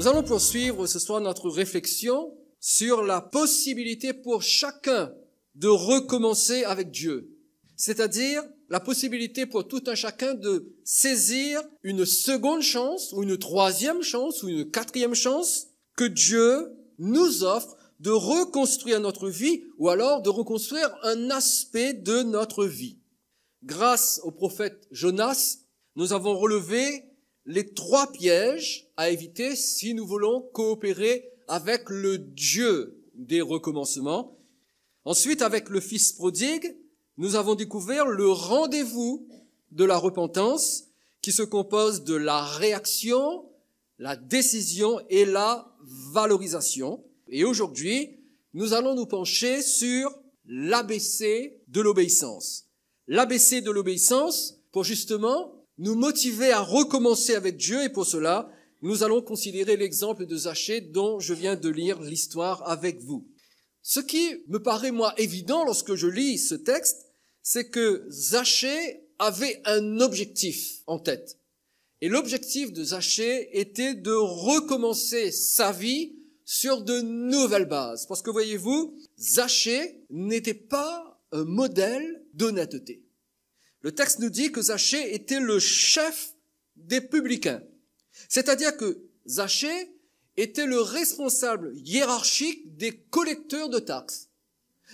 Nous allons poursuivre ce soir notre réflexion sur la possibilité pour chacun de recommencer avec Dieu. C'est-à-dire la possibilité pour tout un chacun de saisir une seconde chance ou une troisième chance ou une quatrième chance que Dieu nous offre de reconstruire notre vie ou alors de reconstruire un aspect de notre vie. Grâce au prophète Jonas, nous avons relevé les 3 pièges à éviter si nous voulons coopérer avec le Dieu des recommencements. Ensuite, avec le fils prodigue, nous avons découvert le rendez-vous de la repentance qui se compose de la réaction, la décision et la valorisation. Et aujourd'hui, nous allons nous pencher sur l'ABC de l'obéissance. L'ABC de l'obéissance pour justement nous motiver à recommencer avec Dieu, et pour cela, nous allons considérer l'exemple de Zachée dont je viens de lire l'histoire avec vous. Ce qui me paraît, moi, évident lorsque je lis ce texte, c'est que Zachée avait un objectif en tête. Et l'objectif de Zachée était de recommencer sa vie sur de nouvelles bases. Parce que voyez-vous, Zachée n'était pas un modèle d'honnêteté. Le texte nous dit que Zachée était le chef des publicains. C'est-à-dire que Zachée était le responsable hiérarchique des collecteurs de taxes.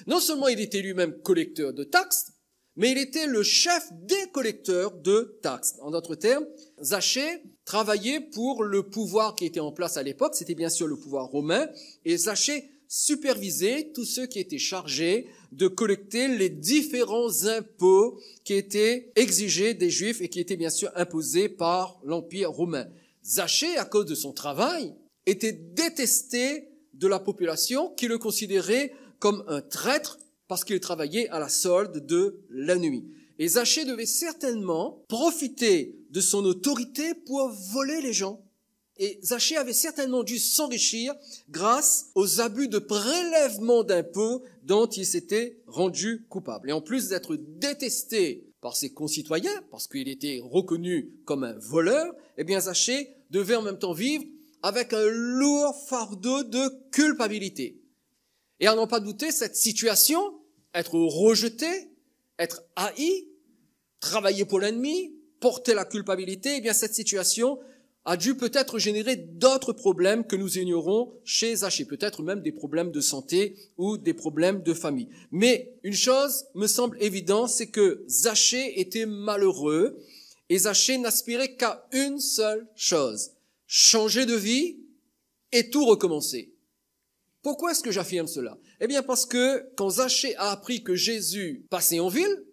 Non seulement il était lui-même collecteur de taxes, mais il était le chef des collecteurs de taxes. En d'autres termes, Zachée travaillait pour le pouvoir qui était en place à l'époque, c'était bien sûr le pouvoir romain, et Zachée supervisait tous ceux qui étaient chargés de collecter les différents impôts qui étaient exigés des Juifs et qui étaient bien sûr imposés par l'Empire romain. Zachée, à cause de son travail, était détesté de la population qui le considérait comme un traître parce qu'il travaillait à la solde de la nuit. Et Zachée devait certainement profiter de son autorité pour voler les gens. Et Zachée avait certainement dû s'enrichir grâce aux abus de prélèvement d'impôts dont il s'était rendu coupable. Et en plus d'être détesté par ses concitoyens, parce qu'il était reconnu comme un voleur, eh bien Zachée devait en même temps vivre avec un lourd fardeau de culpabilité. Et à n'en pas douter, cette situation, être rejeté, être haï, travailler pour l'ennemi, porter la culpabilité, eh bien cette situation a dû peut-être générer d'autres problèmes que nous ignorons chez Zachée, peut-être même des problèmes de santé ou des problèmes de famille. Mais une chose me semble évidente, c'est que Zachée était malheureux et Zachée n'aspirait qu'à une seule chose, changer de vie et tout recommencer. Pourquoi est-ce que j'affirme cela? Eh bien parce que quand Zachée a appris que Jésus passait en ville,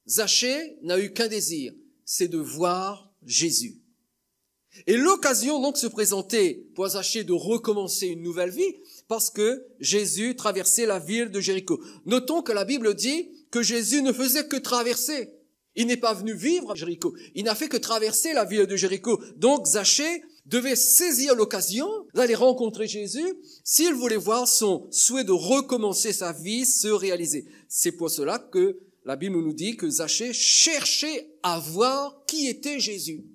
Zachée n'a eu qu'un désir, c'est de voir Jésus. Et l'occasion donc se présentait pour Zachée de recommencer une nouvelle vie parce que Jésus traversait la ville de Jéricho. Notons que la Bible dit que Jésus ne faisait que traverser. Il n'est pas venu vivre à Jéricho. Il n'a fait que traverser la ville de Jéricho. Donc Zachée devait saisir l'occasion d'aller rencontrer Jésus s'il voulait voir son souhait de recommencer sa vie se réaliser. C'est pour cela que la Bible nous dit que Zachée cherchait à voir qui était Jésus.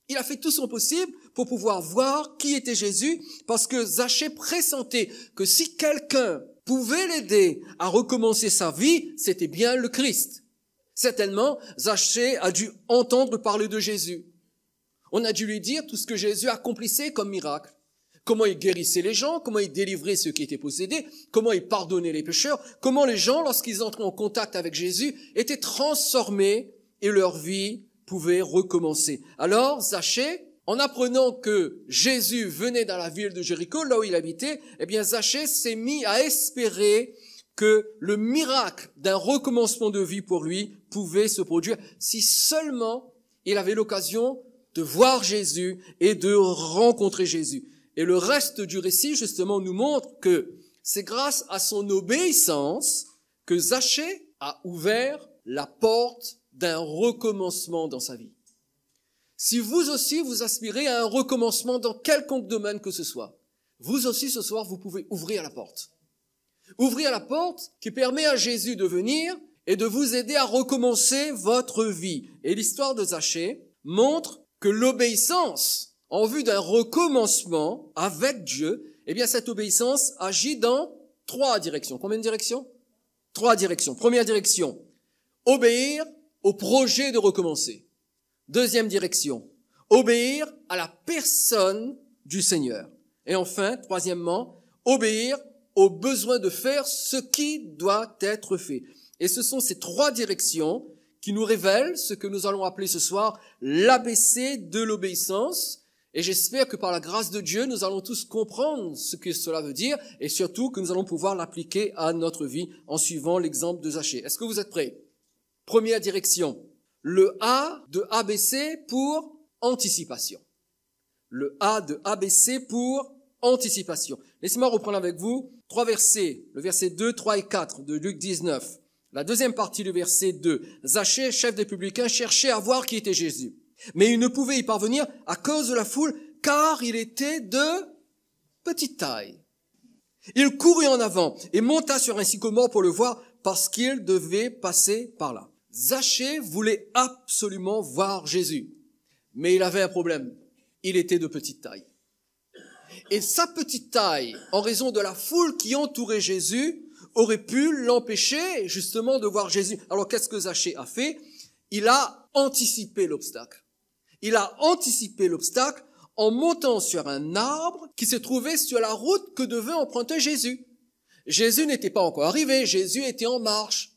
Il a fait tout son possible pour pouvoir voir qui était Jésus parce que Zachée pressentait que si quelqu'un pouvait l'aider à recommencer sa vie, c'était bien le Christ. Certainement, Zachée a dû entendre parler de Jésus. On a dû lui dire tout ce que Jésus accomplissait comme miracle. Comment il guérissait les gens, comment il délivrait ceux qui étaient possédés, comment il pardonnait les pécheurs, comment les gens, lorsqu'ils entraient en contact avec Jésus, étaient transformés et leur vie pouvait recommencer. Alors, Zachée, en apprenant que Jésus venait dans la ville de Jéricho, là où il habitait, eh bien, Zachée s'est mis à espérer que le miracle d'un recommencement de vie pour lui pouvait se produire si seulement il avait l'occasion de voir Jésus et de rencontrer Jésus. Et le reste du récit, justement, nous montre que c'est grâce à son obéissance que Zachée a ouvert la porte d'un recommencement dans sa vie. Si vous aussi, vous aspirez à un recommencement dans quelconque domaine que ce soit, vous aussi, ce soir, vous pouvez ouvrir la porte. Ouvrir la porte qui permet à Jésus de venir et de vous aider à recommencer votre vie. Et l'histoire de Zachée montre que l'obéissance en vue d'un recommencement avec Dieu, eh bien cette obéissance agit dans 3 directions. Combien de directions? 3 directions. Première direction, obéir au projet de recommencer. Deuxième direction, obéir à la personne du Seigneur. Et enfin, troisièmement, obéir au besoin de faire ce qui doit être fait. Et ce sont ces 3 directions qui nous révèlent ce que nous allons appeler ce soir l'ABC de l'obéissance. Et j'espère que par la grâce de Dieu, nous allons tous comprendre ce que cela veut dire et surtout que nous allons pouvoir l'appliquer à notre vie en suivant l'exemple de Zachée. Est-ce que vous êtes prêts? Première direction, le A de ABC pour anticipation. Le A de ABC pour anticipation. Laissez-moi reprendre avec vous 3 versets, le verset 2, 3 et 4 de Luc 19. La deuxième partie du verset 2. Zachée, chef des publicains, cherchait à voir qui était Jésus. Mais il ne pouvait y parvenir à cause de la foule, car il était de petite taille. Il courut en avant et monta sur un sycomore pour le voir, parce qu'il devait passer par là. Zachée voulait absolument voir Jésus, mais il avait un problème. Il était de petite taille. Et sa petite taille, en raison de la foule qui entourait Jésus, aurait pu l'empêcher justement de voir Jésus. Alors qu'est-ce que Zachée a fait? Il a anticipé l'obstacle. Il a anticipé l'obstacle en montant sur un arbre qui se trouvait sur la route que devait emprunter Jésus. Jésus n'était pas encore arrivé, Jésus était en marche.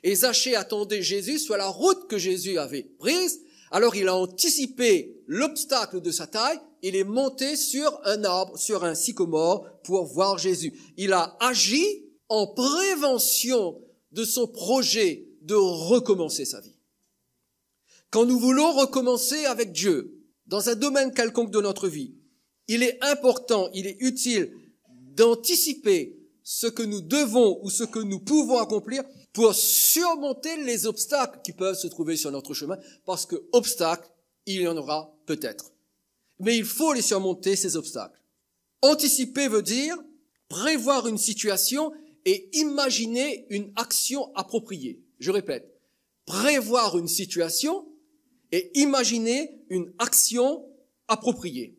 Et Zachée attendait Jésus sur la route que Jésus avait prise. Alors il a anticipé l'obstacle de sa taille, il est monté sur un arbre, sur un sycomore pour voir Jésus. Il a agi en prévention de son projet de recommencer sa vie. Quand nous voulons recommencer avec Dieu, dans un domaine quelconque de notre vie, il est important, il est utile d'anticiper ce que nous devons ou ce que nous pouvons accomplir pour surmonter les obstacles qui peuvent se trouver sur notre chemin, parce que obstacles, il y en aura peut-être. Mais il faut les surmonter, ces obstacles. Anticiper veut dire prévoir une situation et imaginer une action appropriée. Je répète, prévoir une situation et imaginer une action appropriée.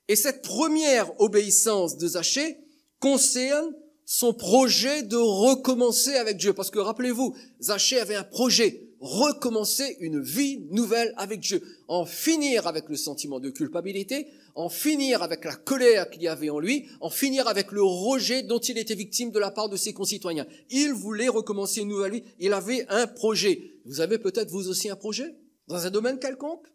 Et cette première obéissance de Zachée concerne son projet de recommencer avec Dieu. Parce que rappelez-vous, Zachée avait un projet, recommencer une vie nouvelle avec Dieu, en finir avec le sentiment de culpabilité, en finir avec la colère qu'il y avait en lui, en finir avec le rejet dont il était victime de la part de ses concitoyens. Il voulait recommencer une nouvelle vie, il avait un projet. Vous avez peut-être vous aussi un projet dans un domaine quelconque?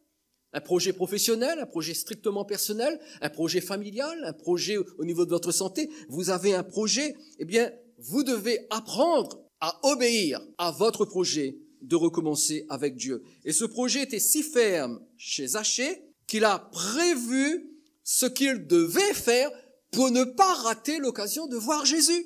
Un projet professionnel, un projet strictement personnel, un projet familial, un projet au niveau de votre santé. Vous avez un projet, eh bien, vous devez apprendre à obéir à votre projet de recommencer avec Dieu. Et ce projet était si ferme chez Zachée qu'il a prévu ce qu'il devait faire pour ne pas rater l'occasion de voir Jésus.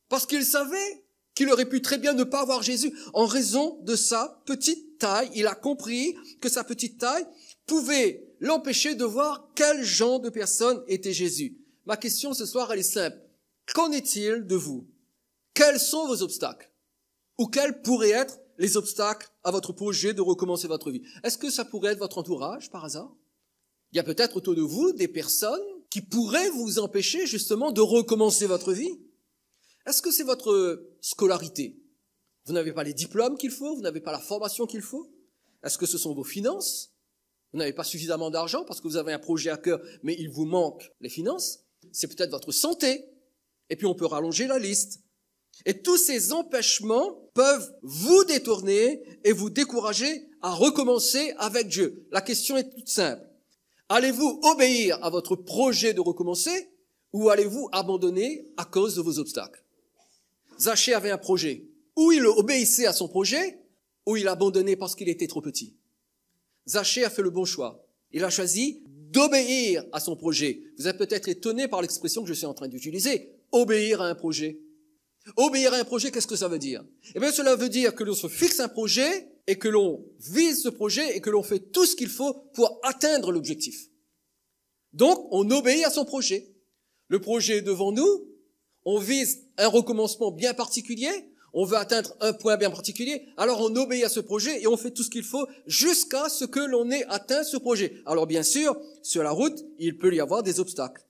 Parce qu'il savait qu'il aurait pu très bien ne pas voir Jésus en raison de sa petite taille. Il a compris que sa petite taille pouvait l'empêcher de voir quel genre de personne était Jésus. Ma question ce soir, elle est simple. Qu'en est-il de vous? Quels sont vos obstacles? Ou quels pourraient être les obstacles à votre projet de recommencer votre vie? Est-ce que ça pourrait être votre entourage par hasard? Il y a peut-être autour de vous des personnes qui pourraient vous empêcher justement de recommencer votre vie. Est-ce que c'est votre scolarité? Vous n'avez pas les diplômes qu'il faut? Vous n'avez pas la formation qu'il faut? Est-ce que ce sont vos finances? Vous n'avez pas suffisamment d'argent parce que vous avez un projet à cœur, mais il vous manque les finances. C'est peut-être votre santé. Et puis on peut rallonger la liste. Et tous ces empêchements peuvent vous détourner et vous décourager à recommencer avec Dieu. La question est toute simple. Allez-vous obéir à votre projet de recommencer ou allez-vous abandonner à cause de vos obstacles? Zachée avait un projet. Ou il obéissait à son projet, ou il abandonnait parce qu'il était trop petit. Zachée a fait le bon choix. Il a choisi d'obéir à son projet. Vous êtes peut-être étonné par l'expression que je suis en train d'utiliser. Obéir à un projet. Obéir à un projet, qu'est-ce que ça veut dire? Eh bien, cela veut dire que l'on se fixe un projet et que l'on vise ce projet et que l'on fait tout ce qu'il faut pour atteindre l'objectif. Donc, on obéit à son projet. Le projet est devant nous. On vise un recommencement bien particulier. on veut atteindre un point bien particulier, alors on obéit à ce projet et on fait tout ce qu'il faut jusqu'à ce que l'on ait atteint ce projet. Alors bien sûr, sur la route, il peut y avoir des obstacles.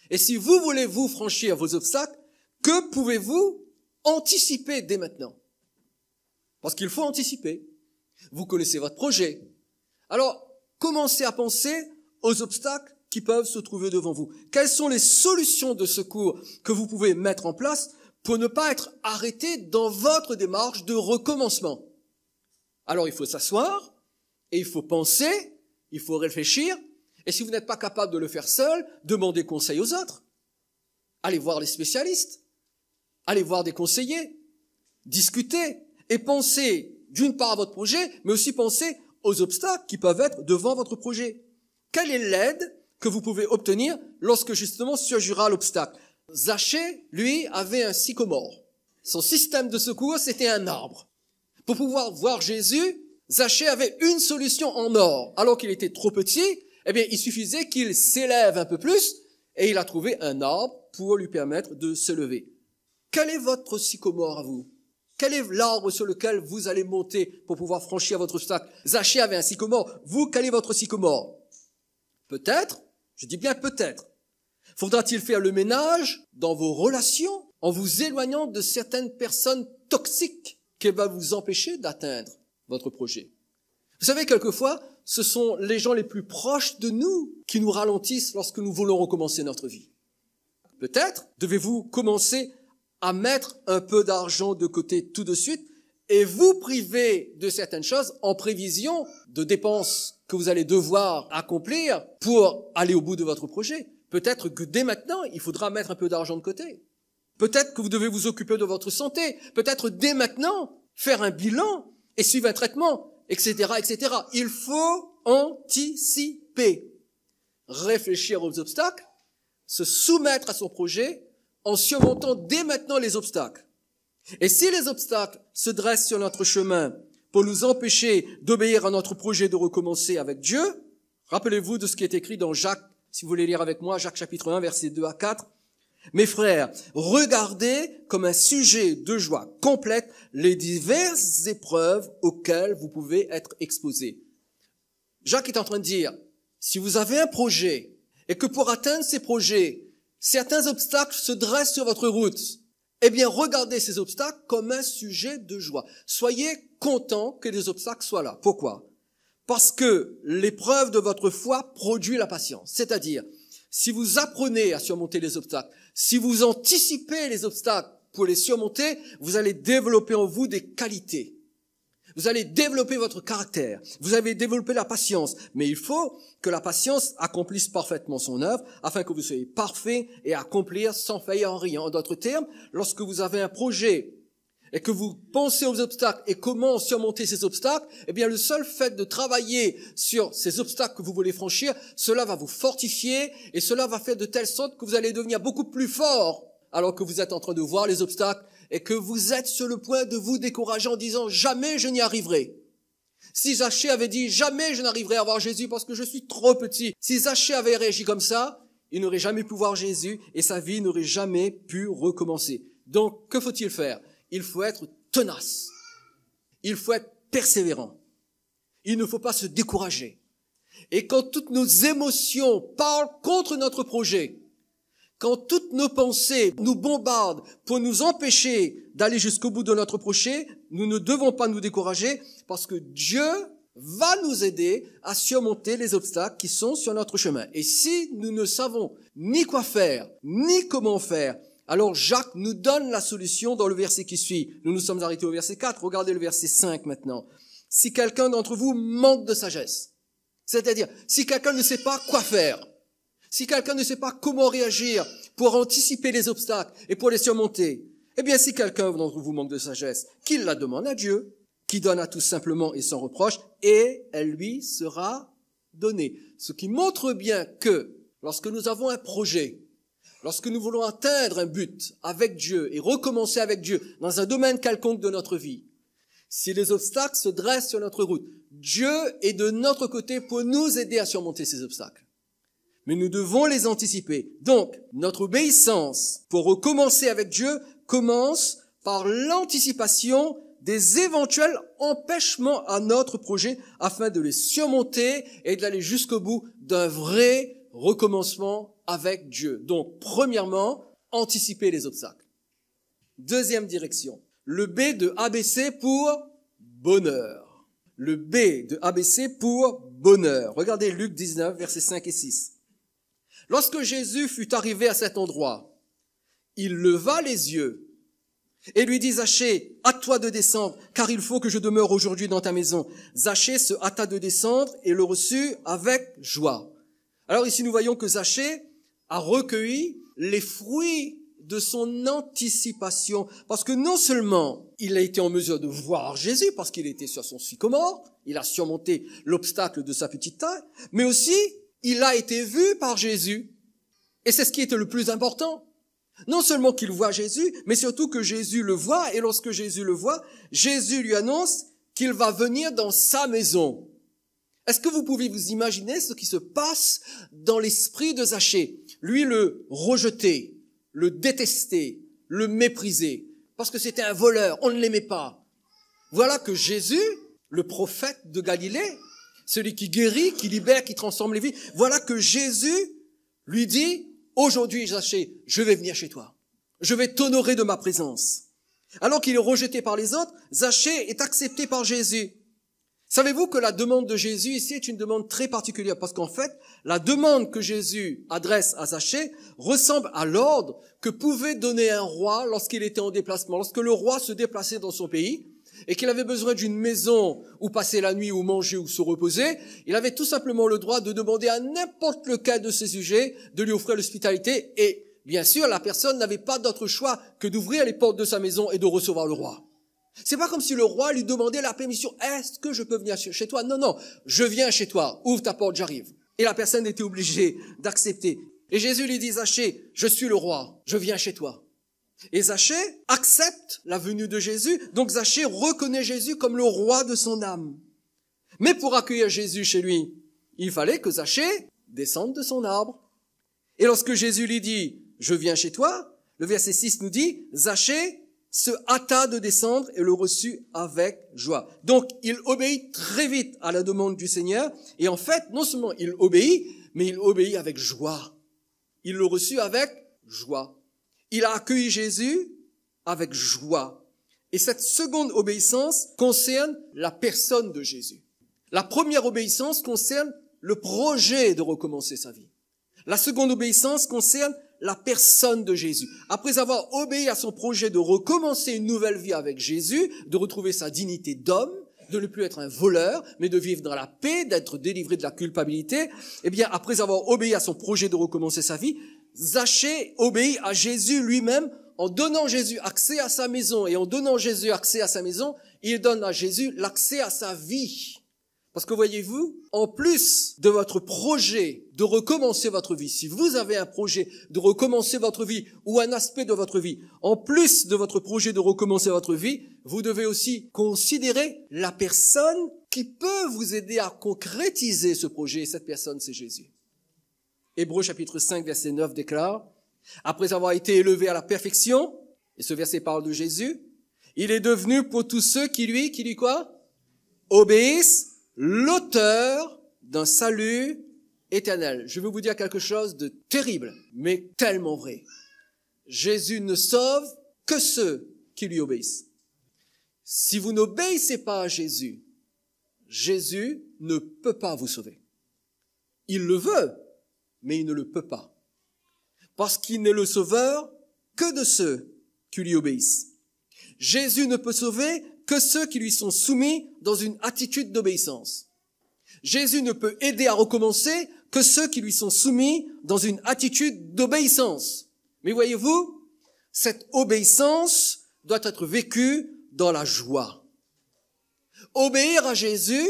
Et si vous voulez vous franchir vos obstacles, que pouvez-vous anticiper dès maintenant? Parce qu'il faut anticiper. Vous connaissez votre projet. Alors, commencez à penser aux obstacles qui peuvent se trouver devant vous. Quelles sont les solutions de secours que vous pouvez mettre en place pour ne pas être arrêté dans votre démarche de recommencement? Alors, il faut s'asseoir et il faut penser, il faut réfléchir. Et si vous n'êtes pas capable de le faire seul, demandez conseil aux autres. Allez voir les spécialistes. Allez voir des conseillers. Discutez et pensez d'une part à votre projet, mais aussi pensez aux obstacles qui peuvent être devant votre projet. Quelle est l'aide que vous pouvez obtenir lorsque justement surgira l'obstacle? Zachée, lui, avait un sycomore. Son système de secours, c'était un arbre. Pour pouvoir voir Jésus, Zachée avait une solution en or. Alors qu'il était trop petit, eh bien, il suffisait qu'il s'élève un peu plus et il a trouvé un arbre pour lui permettre de se lever. Quel est votre sycomore à vous? Quel est l'arbre sur lequel vous allez monter pour pouvoir franchir votre obstacle? Zachée avait un sycomore. Vous, quel est votre sycomore? Peut-être, je dis bien peut-être, faudra-t-il faire le ménage dans vos relations en vous éloignant de certaines personnes toxiques qui vont vous empêcher d'atteindre votre projet. Vous savez, quelquefois, ce sont les gens les plus proches de nous qui nous ralentissent lorsque nous voulons recommencer notre vie. Peut-être devez-vous commencer à mettre un peu d'argent de côté tout de suite et vous priver de certaines choses en prévision de dépenses que vous allez devoir accomplir pour aller au bout de votre projet. Peut-être que dès maintenant, il faudra mettre un peu d'argent de côté. Peut-être que vous devez vous occuper de votre santé. Peut-être dès maintenant, faire un bilan et suivre un traitement, etc., etc. Il faut anticiper, réfléchir aux obstacles, se soumettre à son projet en surmontant dès maintenant les obstacles. Et si les obstacles se dressent sur notre chemin pour nous empêcher d'obéir à notre projet de recommencer avec Dieu, rappelez-vous de ce qui est écrit dans Jacques, si vous voulez lire avec moi, Jacques chapitre 1, versets 2 à 4. Mes frères, regardez comme un sujet de joie complète les diverses épreuves auxquelles vous pouvez être exposés. Jacques est en train de dire, si vous avez un projet et que pour atteindre ces projets, certains obstacles se dressent sur votre route, eh bien, regardez ces obstacles comme un sujet de joie. Soyez contents que les obstacles soient là. Pourquoi? Parce que l'épreuve de votre foi produit la patience. C'est-à-dire, si vous apprenez à surmonter les obstacles, si vous anticipez les obstacles pour les surmonter, vous allez développer en vous des qualités. Vous allez développer votre caractère. Vous allez développer la patience. Mais il faut que la patience accomplisse parfaitement son œuvre afin que vous soyez parfait et accomplir sans faillir en rien. En d'autres termes, lorsque vous avez un projet et que vous pensez aux obstacles et comment surmonter ces obstacles, eh bien, le seul fait de travailler sur ces obstacles que vous voulez franchir, cela va vous fortifier et cela va faire de telle sorte que vous allez devenir beaucoup plus fort alors que vous êtes en train de voir les obstacles et que vous êtes sur le point de vous décourager en disant « Jamais je n'y arriverai ». Si Zachée avait dit « Jamais je n'arriverai à voir Jésus parce que je suis trop petit », si Zachée avait réagi comme ça, il n'aurait jamais pu voir Jésus et sa vie n'aurait jamais pu recommencer. Donc, que faut-il faire? Il faut être tenace. Il faut être persévérant. Il ne faut pas se décourager. Et quand toutes nos émotions parlent contre notre projet, quand toutes nos pensées nous bombardent pour nous empêcher d'aller jusqu'au bout de notre projet, nous ne devons pas nous décourager parce que Dieu va nous aider à surmonter les obstacles qui sont sur notre chemin. Et si nous ne savons ni quoi faire, ni comment faire, alors Jacques nous donne la solution dans le verset qui suit. Nous nous sommes arrêtés au verset 4, regardez le verset 5 maintenant. Si quelqu'un d'entre vous manque de sagesse, c'est-à-dire si quelqu'un ne sait pas quoi faire, si quelqu'un ne sait pas comment réagir pour anticiper les obstacles et pour les surmonter, eh bien si quelqu'un d'entre vous manque de sagesse, qu'il la demande à Dieu, qui donne à tous simplement et sans reproche, et elle lui sera donnée. Ce qui montre bien que lorsque nous avons un projet, lorsque nous voulons atteindre un but avec Dieu et recommencer avec Dieu dans un domaine quelconque de notre vie, si les obstacles se dressent sur notre route, Dieu est de notre côté pour nous aider à surmonter ces obstacles. Mais nous devons les anticiper. Donc, notre obéissance pour recommencer avec Dieu commence par l'anticipation des éventuels empêchements à notre projet afin de les surmonter et d'aller jusqu'au bout d'un vrai recommencement avec Dieu. Donc, premièrement, anticiper les obstacles. Deuxième direction, le B de ABC pour bonheur. Le B de ABC pour bonheur. Regardez Luc 19, versets 5 et 6. Lorsque Jésus fut arrivé à cet endroit, il leva les yeux et lui dit, Zachée, hâte-toi de descendre, car il faut que je demeure aujourd'hui dans ta maison. Zachée se hâta de descendre et le reçut avec joie. Alors ici, nous voyons que Zachée a recueilli les fruits de son anticipation. Parce que non seulement il a été en mesure de voir Jésus, parce qu'il était sur son sycomore, il a surmonté l'obstacle de sa petite taille, mais aussi il a été vu par Jésus. Et c'est ce qui était le plus important. Non seulement qu'il voit Jésus, mais surtout que Jésus le voit. Et lorsque Jésus le voit, Jésus lui annonce qu'il va venir dans sa maison. Est-ce que vous pouvez vous imaginer ce qui se passe dans l'esprit de Zachée? Lui, le rejeter, le détester, le mépriser, parce que c'était un voleur, on ne l'aimait pas. Voilà que Jésus, le prophète de Galilée, celui qui guérit, qui libère, qui transforme les vies, voilà que Jésus lui dit, aujourd'hui, Zachée, je vais venir chez toi. Je vais t'honorer de ma présence. Alors qu'il est rejeté par les autres, Zachée est accepté par Jésus. Savez-vous que la demande de Jésus ici est une demande très particulière? Parce qu'en fait, la demande que Jésus adresse à Zachée ressemble à l'ordre que pouvait donner un roi lorsqu'il était en déplacement. Lorsque le roi se déplaçait dans son pays et qu'il avait besoin d'une maison où passer la nuit, ou manger, ou se reposer, il avait tout simplement le droit de demander à n'importe lequel de ses sujets de lui offrir l'hospitalité. Et bien sûr, la personne n'avait pas d'autre choix que d'ouvrir les portes de sa maison et de recevoir le roi. C'est pas comme si le roi lui demandait la permission. Est-ce que je peux venir chez toi? Non, non, je viens chez toi. Ouvre ta porte, j'arrive. Et la personne était obligée d'accepter. Et Jésus lui dit, Zachée, je suis le roi, je viens chez toi. Et Zachée accepte la venue de Jésus. Donc Zachée reconnaît Jésus comme le roi de son âme. Mais pour accueillir Jésus chez lui, il fallait que Zachée descende de son arbre. Et lorsque Jésus lui dit, je viens chez toi, le verset 6 nous dit, Zachée se hâta de descendre et le reçut avec joie. Donc, il obéit très vite à la demande du Seigneur. Et en fait, non seulement il obéit, mais il obéit avec joie. Il le reçut avec joie. Il a accueilli Jésus avec joie. Et cette seconde obéissance concerne la personne de Jésus. La première obéissance concerne le projet de recommencer sa vie. La seconde obéissance concerne la personne de Jésus. Après avoir obéi à son projet de recommencer une nouvelle vie avec Jésus, de retrouver sa dignité d'homme, de ne plus être un voleur, mais de vivre dans la paix, d'être délivré de la culpabilité, eh bien, après avoir obéi à son projet de recommencer sa vie, Zachée obéit à Jésus lui-même en donnant Jésus accès à sa maison. Et en donnant Jésus accès à sa maison, il donne à Jésus l'accès à sa vie. Parce que voyez-vous, en plus de votre projet de recommencer votre vie, si vous avez un projet de recommencer votre vie ou un aspect de votre vie, en plus de votre projet de recommencer votre vie, vous devez aussi considérer la personne qui peut vous aider à concrétiser ce projet. Et cette personne, c'est Jésus. Hébreux chapitre 5, verset 9 déclare, « Après avoir été élevé à la perfection, et ce verset parle de Jésus, il est devenu pour tous ceux qui lui quoi? Obéissent, l'auteur d'un salut éternel. » Je veux vous dire quelque chose de terrible, mais tellement vrai. Jésus ne sauve que ceux qui lui obéissent. Si vous n'obéissez pas à Jésus, Jésus ne peut pas vous sauver. Il le veut, mais il ne le peut pas. Parce qu'il n'est le sauveur que de ceux qui lui obéissent. Jésus ne peut sauver que ceux qui lui sont soumis dans une attitude d'obéissance. Jésus ne peut aider à recommencer que ceux qui lui sont soumis dans une attitude d'obéissance. Mais voyez-vous, cette obéissance doit être vécue dans la joie. Obéir à Jésus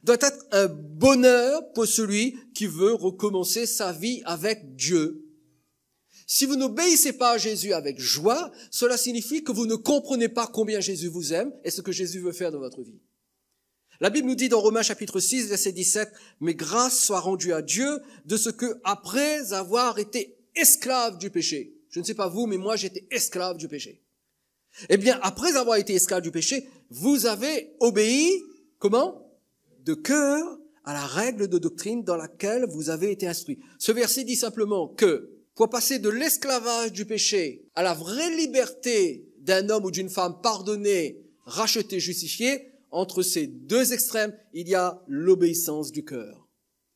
doit être un bonheur pour celui qui veut recommencer sa vie avec Dieu. Si vous n'obéissez pas à Jésus avec joie, cela signifie que vous ne comprenez pas combien Jésus vous aime et ce que Jésus veut faire dans votre vie. La Bible nous dit dans Romains chapitre 6, verset 17, « Mais grâce soit rendue à Dieu de ce que, après avoir été esclave du péché, je ne sais pas vous, mais moi j'étais esclave du péché. Eh bien, après avoir été esclave du péché, vous avez obéi, comment? De cœur à la règle de doctrine dans laquelle vous avez été instruit. Ce verset dit simplement que pour passer de l'esclavage du péché à la vraie liberté d'un homme ou d'une femme pardonné, racheté, justifié, entre ces deux extrêmes, il y a l'obéissance du cœur.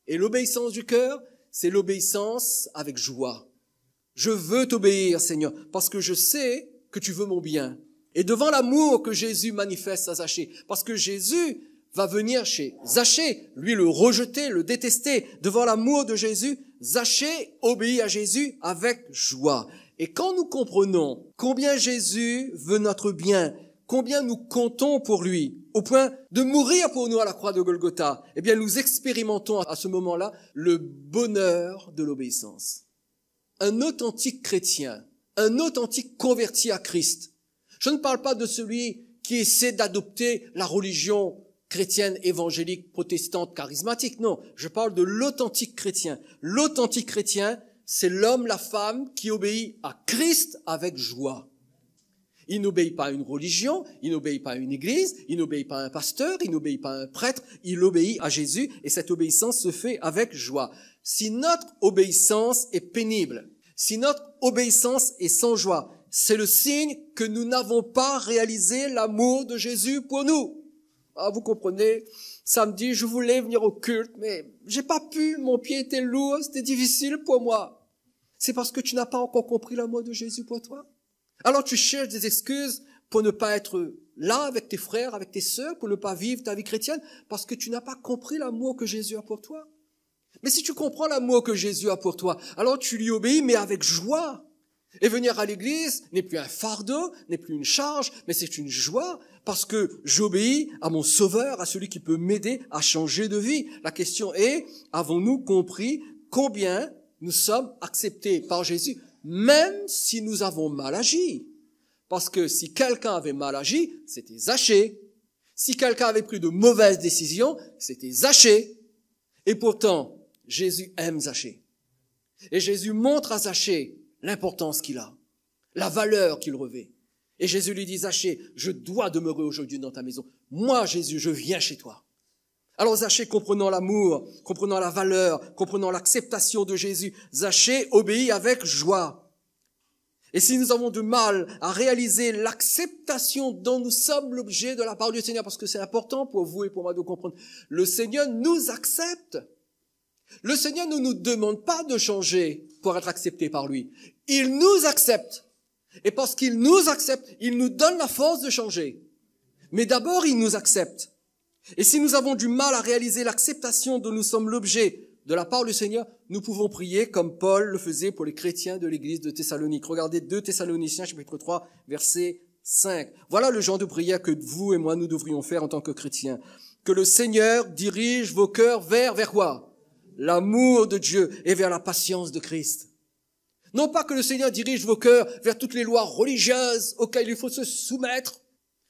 Et l'obéissance du cœur, c'est l'obéissance avec joie. Je veux t'obéir, Seigneur, parce que je sais que tu veux mon bien. Et devant l'amour que Jésus manifeste à Zachée, parce que Jésus va venir chez Zachée, lui le rejeter, le détester, devant l'amour de Jésus, Zachée obéit à Jésus avec joie. Et quand nous comprenons combien Jésus veut notre bien, combien nous comptons pour lui, au point de mourir pour nous à la croix de Golgotha, eh bien nous expérimentons à ce moment-là le bonheur de l'obéissance. Un authentique chrétien, un authentique converti à Christ. Je ne parle pas de celui qui essaie d'adopter la religion chrétienne, évangélique, protestante, charismatique. Non, je parle de l'authentique chrétien. L'authentique chrétien, c'est l'homme, la femme qui obéit à Christ avec joie. Il n'obéit pas à une religion, il n'obéit pas à une église, il n'obéit pas à un pasteur, il n'obéit pas à un prêtre, il obéit à Jésus et cette obéissance se fait avec joie. Si notre obéissance est pénible, si notre obéissance est sans joie, c'est le signe que nous n'avons pas réalisé l'amour de Jésus pour nous. Ah, vous comprenez, samedi, je voulais venir au culte, mais j'ai pas pu, mon pied était lourd, c'était difficile pour moi. C'est parce que tu n'as pas encore compris l'amour de Jésus pour toi. Alors tu cherches des excuses pour ne pas être là avec tes frères, avec tes sœurs, pour ne pas vivre ta vie chrétienne, parce que tu n'as pas compris l'amour que Jésus a pour toi. Mais si tu comprends l'amour que Jésus a pour toi, alors tu lui obéis, mais avec joie. Et venir à l'église n'est plus un fardeau, n'est plus une charge, mais c'est une joie, parce que j'obéis à mon Sauveur, à celui qui peut m'aider à changer de vie. La question est, avons-nous compris combien nous sommes acceptés par Jésus, même si nous avons mal agi? Parce que si quelqu'un avait mal agi, c'était Zachée. Si quelqu'un avait pris de mauvaises décisions, c'était Zachée. Et pourtant, Jésus aime Zachée. Et Jésus montre à Zachée l'importance qu'il a, la valeur qu'il revêt. Et Jésus lui dit, Zachée, je dois demeurer aujourd'hui dans ta maison. Moi, Jésus, je viens chez toi. Alors Zachée, comprenant l'amour, comprenant la valeur, comprenant l'acceptation de Jésus, Zachée obéit avec joie. Et si nous avons du mal à réaliser l'acceptation dont nous sommes l'objet de la part du Seigneur, parce que c'est important pour vous et pour moi de comprendre, le Seigneur nous accepte. Le Seigneur ne nous demande pas de changer pour être accepté par lui. Il nous accepte. Et parce qu'il nous accepte, il nous donne la force de changer. Mais d'abord, il nous accepte. Et si nous avons du mal à réaliser l'acceptation dont nous sommes l'objet de la part du Seigneur, nous pouvons prier comme Paul le faisait pour les chrétiens de l'église de Thessalonique. Regardez 2 Thessaloniciens, chapitre 3, verset 5. Voilà le genre de prière que vous et moi, nous devrions faire en tant que chrétiens. Que le Seigneur dirige vos cœurs vers quoi? L'amour de Dieu et vers la patience de Christ. Non pas que le Seigneur dirige vos cœurs vers toutes les lois religieuses auxquelles il faut se soumettre,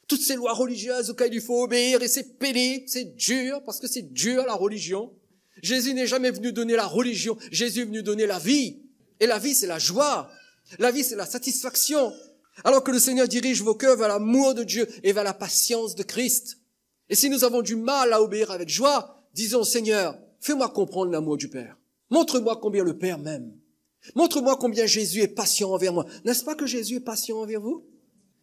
toutes ces lois religieuses auxquelles il faut obéir, et c'est pénible, c'est dur, parce que c'est dur la religion. Jésus n'est jamais venu donner la religion, Jésus est venu donner la vie. Et la vie, c'est la joie. La vie, c'est la satisfaction. Alors que le Seigneur dirige vos cœurs vers l'amour de Dieu et vers la patience de Christ. Et si nous avons du mal à obéir avec joie, disons, Seigneur, fais-moi comprendre l'amour du Père. Montre-moi combien le Père m'aime. Montre-moi combien Jésus est patient envers moi. N'est-ce pas que Jésus est patient envers vous?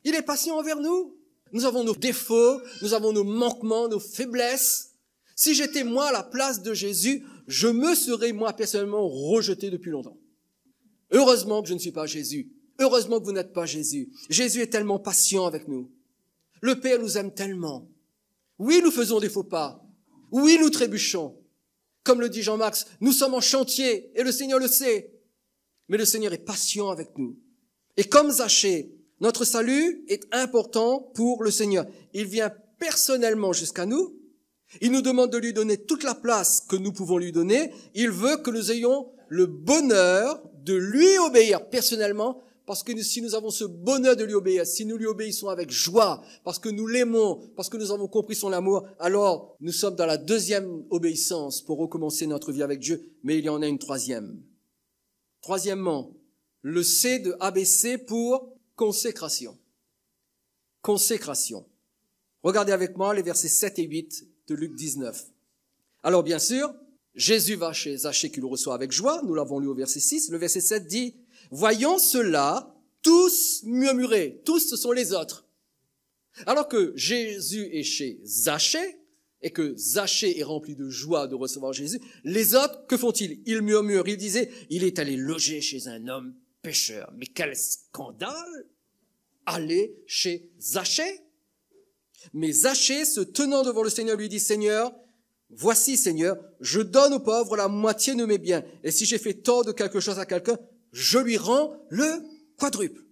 Il est patient envers nous. Nous avons nos défauts, nous avons nos manquements, nos faiblesses. Si j'étais moi à la place de Jésus, je me serais moi personnellement rejeté depuis longtemps. Heureusement que je ne suis pas Jésus. Heureusement que vous n'êtes pas Jésus. Jésus est tellement patient avec nous. Le Père nous aime tellement. Oui, nous faisons des faux pas. Oui, nous trébuchons. Comme le dit Jean-Max, nous sommes en chantier et le Seigneur le sait. Mais le Seigneur est patient avec nous. Et comme Zachée, notre salut est important pour le Seigneur. Il vient personnellement jusqu'à nous. Il nous demande de lui donner toute la place que nous pouvons lui donner. Il veut que nous ayons le bonheur de lui obéir personnellement, parce que si nous avons ce bonheur de lui obéir, si nous lui obéissons avec joie, parce que nous l'aimons, parce que nous avons compris son amour, alors nous sommes dans la deuxième obéissance pour recommencer notre vie avec Dieu, mais il y en a une troisième. Troisièmement, le C de ABC pour consécration. consécration. Regardez avec moi les versets 7 et 8 de Luc 19. Alors bien sûr, Jésus va chez Zachée qui le reçoit avec joie. Nous l'avons lu au verset 6. Le verset 7 dit, « Voyant cela, tous murmuraient. » Tous, ce sont les autres. Alors que Jésus est chez Zachée et que Zachée est rempli de joie de recevoir Jésus, les autres, que font-ils? Ils murmurent. Ils disaient, « Il est allé loger chez un homme pécheur. » Mais quel scandale! Aller chez Zachée. Mais Zachée, se tenant devant le Seigneur, lui dit, « Seigneur, voici, Seigneur, je donne aux pauvres la moitié de mes biens. Et si j'ai fait tort de quelque chose à quelqu'un, je lui rends le quadruple. »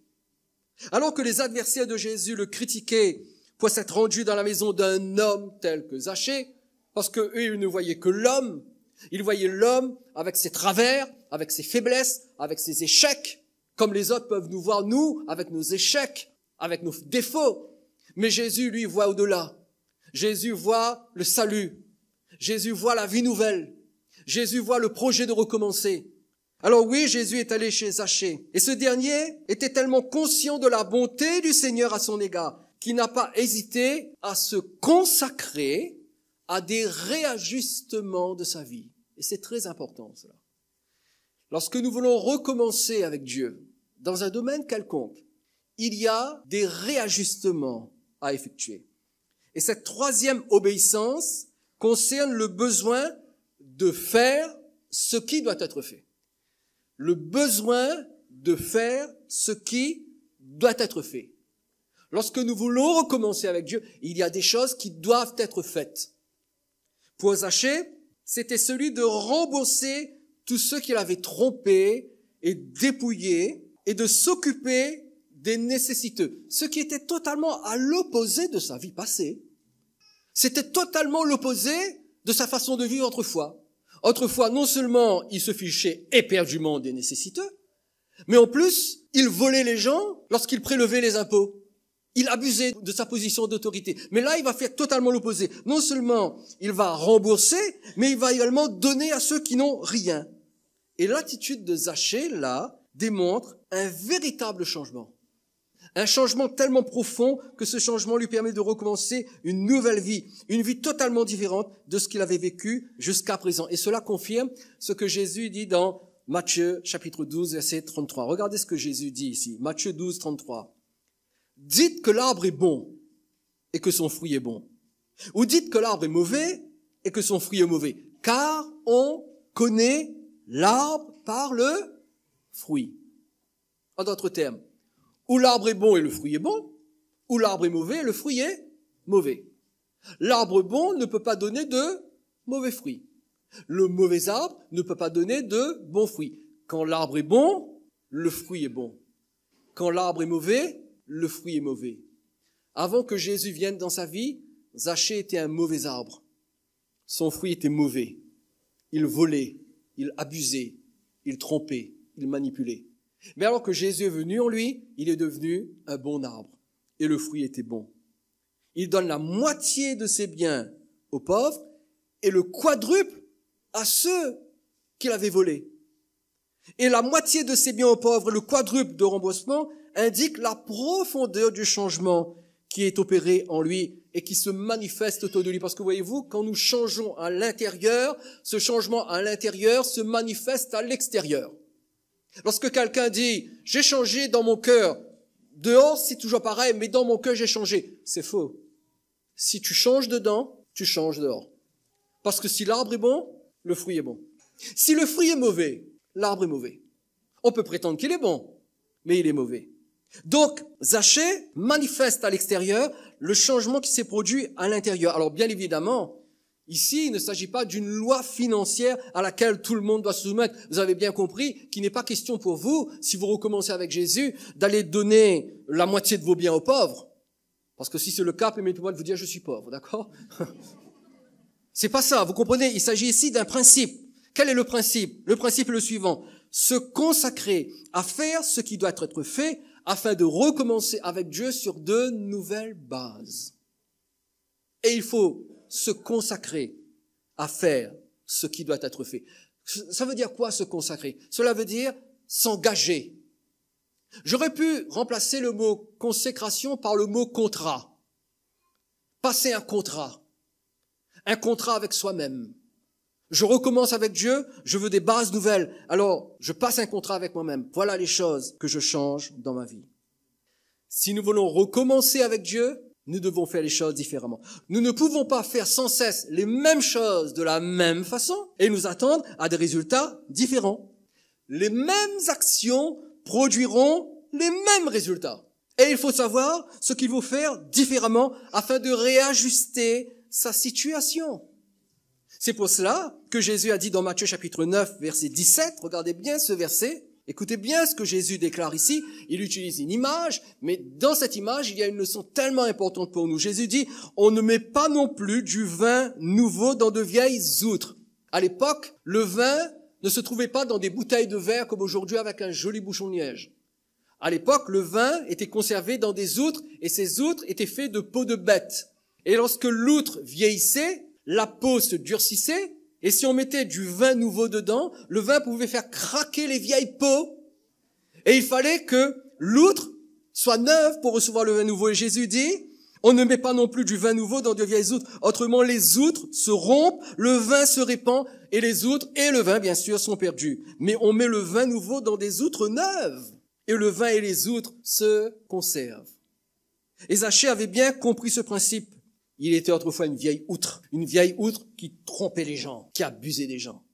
Alors que les adversaires de Jésus le critiquaient pour s'être rendu dans la maison d'un homme tel que Zachée, parce que eux, ils ne voyaient que l'homme. Ils voyaient l'homme avec ses travers, avec ses faiblesses, avec ses échecs, comme les autres peuvent nous voir, nous, avec nos échecs, avec nos défauts. Mais Jésus, lui, voit au-delà. Jésus voit le salut. Jésus voit la vie nouvelle. Jésus voit le projet de recommencer. Alors oui, Jésus est allé chez Zachée. Et ce dernier était tellement conscient de la bonté du Seigneur à son égard qu'il n'a pas hésité à se consacrer à des réajustements de sa vie. Et c'est très important, cela. Lorsque nous voulons recommencer avec Dieu dans un domaine quelconque, il y a des réajustements à effectuer. Et cette troisième obéissance concerne le besoin de faire ce qui doit être fait. Le besoin de faire ce qui doit être fait. Lorsque nous voulons recommencer avec Dieu, il y a des choses qui doivent être faites. Pour Zachée, c'était celui de rembourser tous ceux qu'il avait trompés et dépouillés et de s'occuper des nécessiteux, ce qui était totalement à l'opposé de sa vie passée. C'était totalement l'opposé de sa façon de vivre autrefois. Autrefois, non seulement il se fichait éperdument des nécessiteux, mais en plus, il volait les gens lorsqu'il prélevait les impôts. Il abusait de sa position d'autorité. Mais là, il va faire totalement l'opposé. Non seulement il va rembourser, mais il va également donner à ceux qui n'ont rien. Et l'attitude de Zachée, là, démontre un véritable changement. Un changement tellement profond que ce changement lui permet de recommencer une nouvelle vie, une vie totalement différente de ce qu'il avait vécu jusqu'à présent. Et cela confirme ce que Jésus dit dans Matthieu chapitre 12, verset 33. Regardez ce que Jésus dit ici, Matthieu 12, 33. Dites que l'arbre est bon et que son fruit est bon. Ou dites que l'arbre est mauvais et que son fruit est mauvais. Car on connaît l'arbre par le fruit. En d'autres termes, ou l'arbre est bon et le fruit est bon, ou l'arbre est mauvais et le fruit est mauvais. L'arbre bon ne peut pas donner de mauvais fruits. Le mauvais arbre ne peut pas donner de bons fruits. Quand l'arbre est bon, le fruit est bon. Quand l'arbre est mauvais, le fruit est mauvais. Avant que Jésus vienne dans sa vie, Zachée était un mauvais arbre. Son fruit était mauvais. Il volait, il abusait, il trompait, il manipulait. Mais alors que Jésus est venu en lui, il est devenu un bon arbre. Et le fruit était bon. Il donne la moitié de ses biens aux pauvres et le quadruple à ceux qu'il avait volés. Et la moitié de ses biens aux pauvres et le quadruple de remboursement indique la profondeur du changement qui est opéré en lui et qui se manifeste autour de lui. Parce que voyez-vous, quand nous changeons à l'intérieur, ce changement à l'intérieur se manifeste à l'extérieur. Lorsque quelqu'un dit « j'ai changé dans mon cœur », dehors c'est toujours pareil, mais dans mon cœur j'ai changé. C'est faux. Si tu changes dedans, tu changes dehors. Parce que si l'arbre est bon, le fruit est bon. Si le fruit est mauvais, l'arbre est mauvais. On peut prétendre qu'il est bon, mais il est mauvais. Donc, Zachée manifeste à l'extérieur le changement qui s'est produit à l'intérieur. Alors bien évidemment, ici, il ne s'agit pas d'une loi financière à laquelle tout le monde doit se soumettre. Vous avez bien compris qu'il n'est pas question pour vous, si vous recommencez avec Jésus, d'aller donner la moitié de vos biens aux pauvres. Parce que si c'est le cas, permettez-moi de vous dire, je suis pauvre, d'accord? C'est pas ça, vous comprenez? Il s'agit ici d'un principe. Quel est le principe? Le principe est le suivant. Se consacrer à faire ce qui doit être fait afin de recommencer avec Dieu sur de nouvelles bases. Et il faut se consacrer à faire ce qui doit être fait. Ça veut dire quoi, se consacrer? Cela veut dire s'engager. J'aurais pu remplacer le mot consécration par le mot contrat. Passer un contrat avec soi-même. Je recommence avec Dieu, je veux des bases nouvelles. Alors, je passe un contrat avec moi-même. Voilà les choses que je change dans ma vie. Si nous voulons recommencer avec Dieu, nous devons faire les choses différemment. Nous ne pouvons pas faire sans cesse les mêmes choses de la même façon et nous attendre à des résultats différents. Les mêmes actions produiront les mêmes résultats. Et il faut savoir ce qu'il faut faire différemment afin de réajuster sa situation. C'est pour cela que Jésus a dit dans Matthieu chapitre 9, verset 17, regardez bien ce verset, écoutez bien ce que Jésus déclare ici, il utilise une image, mais dans cette image, il y a une leçon tellement importante pour nous. Jésus dit, on ne met pas non plus du vin nouveau dans de vieilles outres. À l'époque, le vin ne se trouvait pas dans des bouteilles de verre comme aujourd'hui avec un joli bouchon de liège. À l'époque, le vin était conservé dans des outres et ces outres étaient faites de peau de bête. Et lorsque l'outre vieillissait, la peau se durcissait, et si on mettait du vin nouveau dedans, le vin pouvait faire craquer les vieilles peaux. Et il fallait que l'outre soit neuve pour recevoir le vin nouveau. Et Jésus dit, on ne met pas non plus du vin nouveau dans de vieilles outres. Autrement, les outres se rompent, le vin se répand, et les outres et le vin, bien sûr, sont perdus. Mais on met le vin nouveau dans des outres neuves, et le vin et les outres se conservent. Et Zachée avait bien compris ce principe. Il était autrefois une vieille outre qui trompait les gens, qui abusait des gens.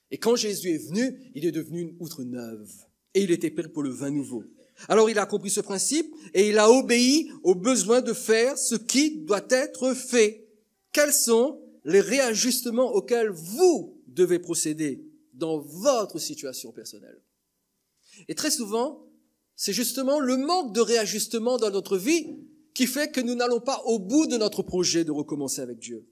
Et quand Jésus est venu, il est devenu une outre neuve. Et il était prêt pour le vin nouveau. Alors il a compris ce principe et il a obéi au besoin de faire ce qui doit être fait. Quels sont les réajustements auxquels vous devez procéder dans votre situation personnelle? Et très souvent, c'est justement le manque de réajustement dans notre vie qui fait que nous n'allons pas au bout de notre projet de recommencer avec Dieu.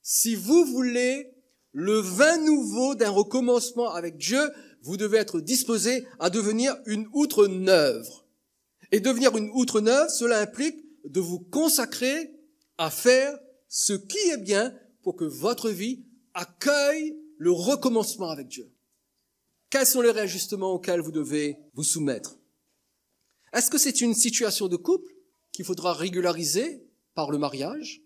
Si vous voulez le vin nouveau d'un recommencement avec Dieu, vous devez être disposé à devenir une outre neuve. Et devenir une outre neuve, cela implique de vous consacrer à faire ce qui est bien pour que votre vie accueille le recommencement avec Dieu. Quels sont les réajustements auxquels vous devez vous soumettre? Est-ce que c'est une situation de couple qu'il faudra régulariser par le mariage?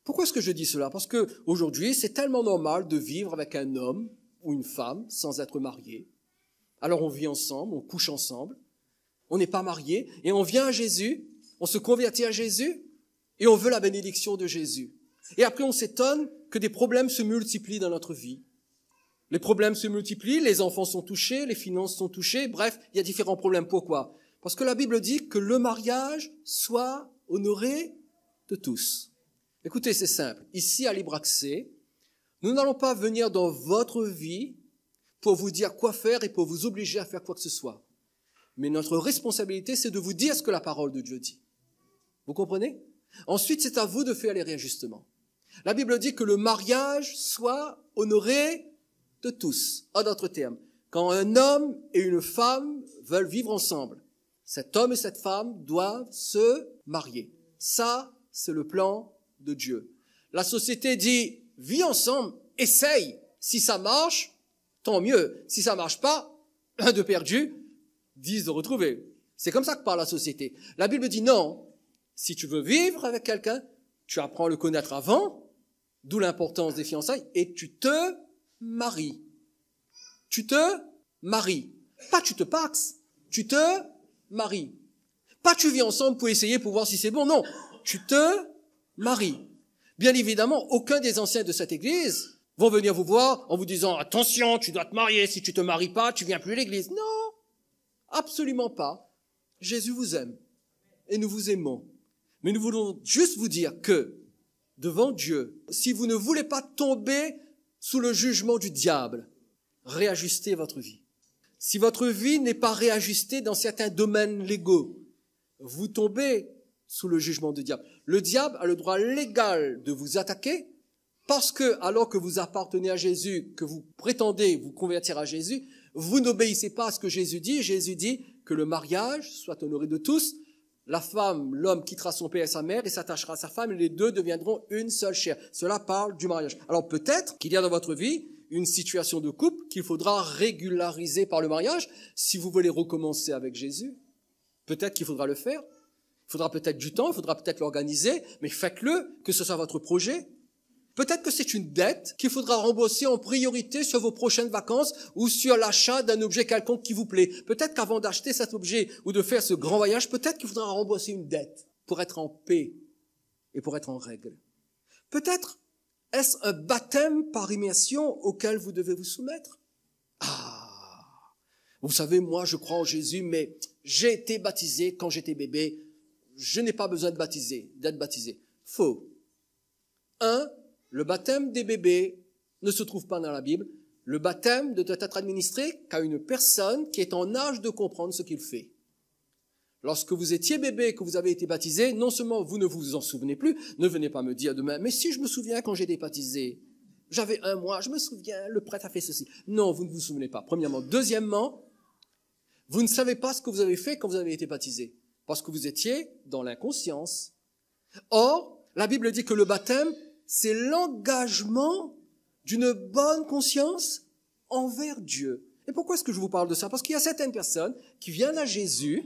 Pourquoi est-ce que je dis cela? Parce que aujourd'hui, c'est tellement normal de vivre avec un homme ou une femme sans être marié. Alors on vit ensemble, on couche ensemble, on n'est pas marié et on vient à Jésus, on se convertit à Jésus et on veut la bénédiction de Jésus. Et après on s'étonne que des problèmes se multiplient dans notre vie. Les problèmes se multiplient, les enfants sont touchés, les finances sont touchées, bref, il y a différents problèmes. Pourquoi? Parce que la Bible dit que le mariage soit honoré de tous. Écoutez, c'est simple. Ici, à Libre Accès, nous n'allons pas venir dans votre vie pour vous dire quoi faire et pour vous obliger à faire quoi que ce soit. Mais notre responsabilité, c'est de vous dire ce que la parole de Dieu dit. Vous comprenez? Ensuite, c'est à vous de faire les réajustements. La Bible dit que le mariage soit honoré de tous. En d'autres termes, quand un homme et une femme veulent vivre ensemble, cet homme et cette femme doivent se marier. Ça, c'est le plan de Dieu. La société dit, vis ensemble, essaye. Si ça marche, tant mieux. Si ça marche pas, 1 de perdu, 10 de retrouvé. C'est comme ça que parle la société. La Bible dit non. Si tu veux vivre avec quelqu'un, tu apprends à le connaître avant, d'où l'importance des fiançailles, et tu te maries. Tu te maries. Pas tu te paxes, tu te maries. Pas tu vis ensemble pour essayer, pour voir si c'est bon. Non, tu te maries. Bien évidemment, aucun des anciens de cette église vont venir vous voir en vous disant « Attention, tu dois te marier, si tu te maries pas, tu viens plus à l'église. » Non, absolument pas. Jésus vous aime et nous vous aimons. Mais nous voulons juste vous dire que, devant Dieu, si vous ne voulez pas tomber sous le jugement du diable, réajustez votre vie. Si votre vie n'est pas réajustée dans certains domaines légaux, vous tombez sous le jugement du diable. Le diable a le droit légal de vous attaquer parce que, alors que vous appartenez à Jésus, que vous prétendez vous convertir à Jésus, vous n'obéissez pas à ce que Jésus dit. Jésus dit que le mariage soit honoré de tous. La femme, l'homme quittera son père et sa mère et s'attachera à sa femme et les deux deviendront une seule chair. Cela parle du mariage. Alors peut-être qu'il y a dans votre vie une situation de couple qu'il faudra régulariser par le mariage. Si vous voulez recommencer avec Jésus, peut-être qu'il faudra le faire. Il faudra peut-être du temps, il faudra peut-être l'organiser, mais faites-le, que ce soit votre projet. Peut-être que c'est une dette qu'il faudra rembourser en priorité sur vos prochaines vacances ou sur l'achat d'un objet quelconque qui vous plaît. Peut-être qu'avant d'acheter cet objet ou de faire ce grand voyage, peut-être qu'il faudra rembourser une dette pour être en paix et pour être en règle. Peut-être est-ce un baptême par immersion auquel vous devez vous soumettre? Ah, vous savez, moi je crois en Jésus, mais j'ai été baptisé quand j'étais bébé. Je n'ai pas besoin d'être baptisé. Faux. Le baptême des bébés ne se trouve pas dans la Bible. Le baptême doit être administré qu'à une personne qui est en âge de comprendre ce qu'il fait. Lorsque vous étiez bébé et que vous avez été baptisé, non seulement vous ne vous en souvenez plus, ne venez pas me dire demain, mais si je me souviens quand j'ai été baptisé, j'avais 1 mois, je me souviens, le prêtre a fait ceci. Non, vous ne vous souvenez pas, premièrement. Deuxièmement, vous ne savez pas ce que vous avez fait quand vous avez été baptisé, parce que vous étiez dans l'inconscience. Or, la Bible dit que le baptême, c'est l'engagement d'une bonne conscience envers Dieu. Et pourquoi est-ce que je vous parle de ça? Parce qu'il y a certaines personnes qui viennent à Jésus,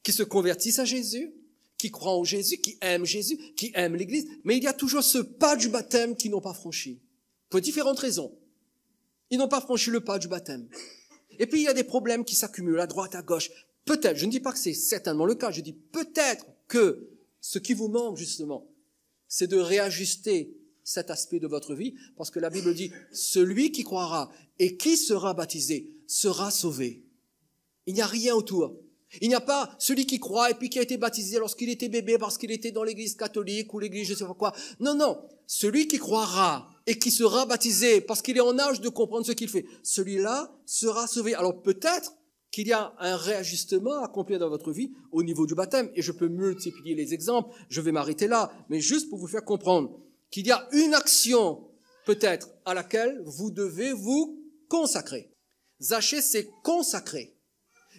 qui se convertissent à Jésus, qui croient en Jésus, qui aiment l'Église, mais il y a toujours ce pas du baptême qu'ils n'ont pas franchi. Pour différentes raisons. Ils n'ont pas franchi le pas du baptême. Et puis il y a des problèmes qui s'accumulent à droite, à gauche. Peut-être, je ne dis pas que c'est certainement le cas, je dis peut-être que ce qui vous manque justement, c'est de réajuster cet aspect de votre vie, parce que la Bible dit, celui qui croira et qui sera baptisé sera sauvé. Il n'y a rien autour. Il n'y a pas celui qui croit et puis qui a été baptisé lorsqu'il était bébé parce qu'il était dans l'église catholique ou l'église je sais pas quoi. Non, non. Celui qui croira et qui sera baptisé parce qu'il est en âge de comprendre ce qu'il fait, celui-là sera sauvé. Alors peut-être qu'il y a un réajustement à accomplir dans votre vie au niveau du baptême. Et je peux multiplier les exemples, je vais m'arrêter là. Mais juste pour vous faire comprendre qu'il y a une action peut-être à laquelle vous devez vous consacrer. Zachée s'est consacré.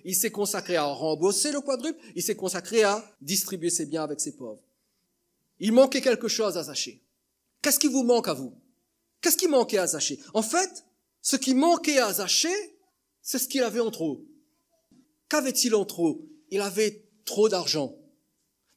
Il s'est consacré à rembourser le quadruple, il s'est consacré à distribuer ses biens avec ses pauvres. Il manquait quelque chose à Zachée. Qu'est-ce qui vous manque à vous? Qu'est-ce qui manquait à Zachée? En fait, ce qui manquait à Zachée, c'est ce qu'il avait en trop. Qu'avait-il en trop? Il avait trop d'argent.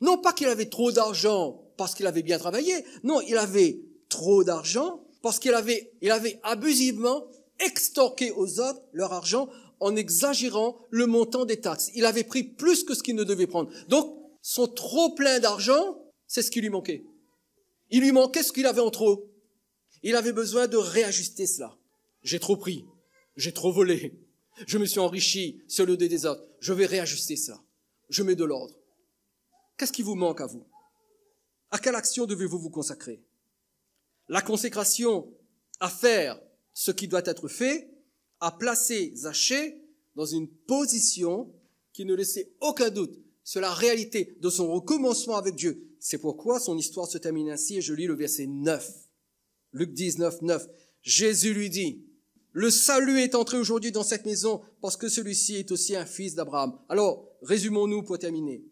Non pas qu'il avait trop d'argent parce qu'il avait bien travaillé. Non, il avait trop d'argent parce qu'il avait abusivement extorqué aux autres leur argent en exagérant le montant des taxes. Il avait pris plus que ce qu'il ne devait prendre. Donc, son trop plein d'argent, c'est ce qui lui manquait. Il lui manquait ce qu'il avait en trop. Il avait besoin de réajuster cela. J'ai trop pris. J'ai trop volé. Je me suis enrichi sur le dos des autres. Je vais réajuster ça. Je mets de l'ordre. Qu'est-ce qui vous manque à vous? À quelle action devez-vous vous consacrer? La consécration à faire ce qui doit être fait a placé Zachée dans une position qui ne laissait aucun doute sur la réalité de son recommencement avec Dieu. C'est pourquoi son histoire se termine ainsi, et je lis le verset 9. Luc 19, 9. Jésus lui dit, « Le salut est entré aujourd'hui dans cette maison parce que celui-ci est aussi un fils d'Abraham. » Alors, résumons-nous pour terminer.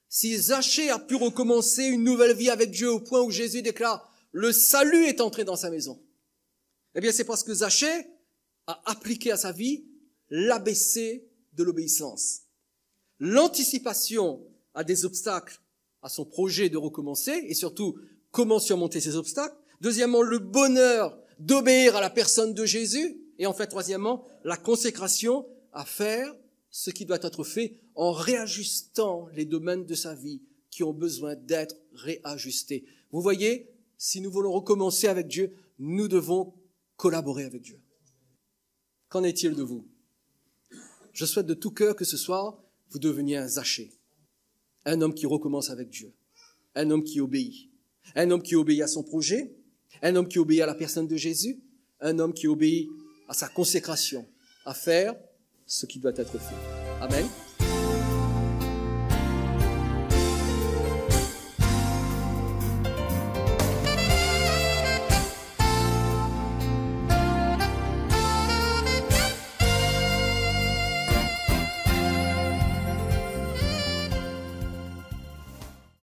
Si Zachée a pu recommencer une nouvelle vie avec Dieu au point où Jésus déclare « Le salut est entré dans sa maison », eh bien c'est parce que Zachée a appliqué à sa vie l'ABC de l'obéissance. L'anticipation à des obstacles à son projet de recommencer et surtout comment surmonter ces obstacles. Deuxièmement, le bonheur d'obéir à la personne de Jésus. Et enfin, troisièmement, la consécration à faire ce qui doit être fait en réajustant les domaines de sa vie qui ont besoin d'être réajustés. Vous voyez, si nous voulons recommencer avec Dieu, nous devons collaborer avec Dieu. Qu'en est-il de vous? Je souhaite de tout cœur que ce soir, vous deveniez un Zachée, un homme qui recommence avec Dieu, un homme qui obéit à son projet, un homme qui obéit à la personne de Jésus, un homme qui obéit à sa consécration, à faire ce qui doit être fait. Amen.